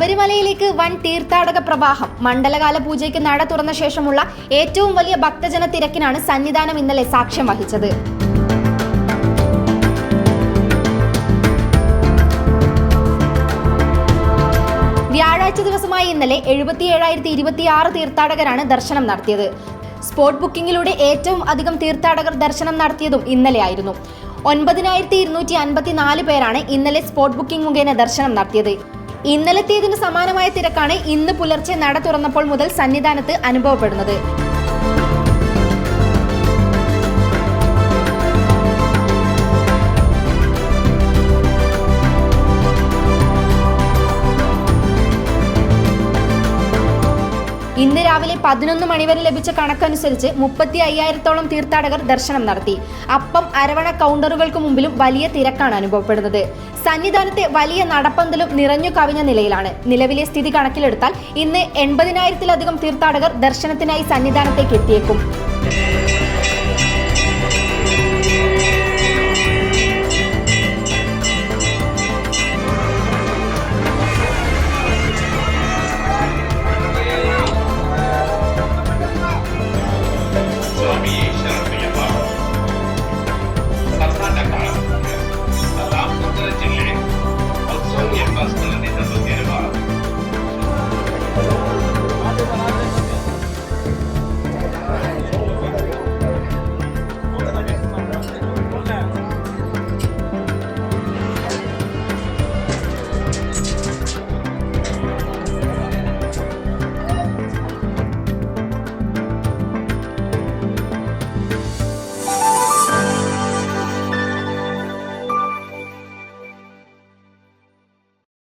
ശബരിമലയിലേക്ക് വൻ തീർത്ഥാടക പ്രവാഹം. മണ്ഡലകാല പൂജയ്ക്ക് നട തുറന്ന ശേഷമുള്ള ഏറ്റവും വലിയ ഭക്തജന തിരക്കിനാണ് സന്നിധാനം ഇന്നലെ സാക്ഷ്യം വഹിച്ചത്. വ്യാഴാഴ്ച ദിവസമായ ഇന്നലെ 77,026 തീർത്ഥാടകരാണ് ദർശനം നടത്തിയത്. സ്പോട്ട് ബുക്കിംഗിലൂടെ ഏറ്റവും അധികം തീർത്ഥാടകർ ദർശനം നടത്തിയതും ഇന്നലെയായിരുന്നു. 9,254 പേരാണ് ഇന്നലെ സ്പോട്ട് ബുക്കിംഗ് മുഖേന ദർശനം നടത്തിയത്. ഇന്നലത്തേതിന് സമാനമായ തിരക്കാണ് ഇന്ന് പുലർച്ചെ നട തുറന്നപ്പോൾ മുതൽ സന്നിധാനത്ത് അനുഭവപ്പെടുന്നത്. ഇന്ന് രാവിലെ 11 മണിവരെ ലഭിച്ച കണക്കനുസരിച്ച് 35,000-ഓളം തീർത്ഥാടകർ ദർശനം നടത്തി. അപ്പം, അരവണ കൗണ്ടറുകൾക്ക് മുമ്പിലും വലിയ തിരക്കാണ് അനുഭവപ്പെടുന്നത്. സന്നിധാനത്തെ വലിയ നടപ്പന്തലും നിറഞ്ഞു കവിഞ്ഞ നിലയിലാണ്. നിലവിലെ സ്ഥിതി കണക്കിലെടുത്താൽ ഇന്ന് 80,000-ലധികം തീർത്ഥാടകർ ദർശനത്തിനായി സന്നിധാനത്തേക്ക് എത്തിയേക്കും.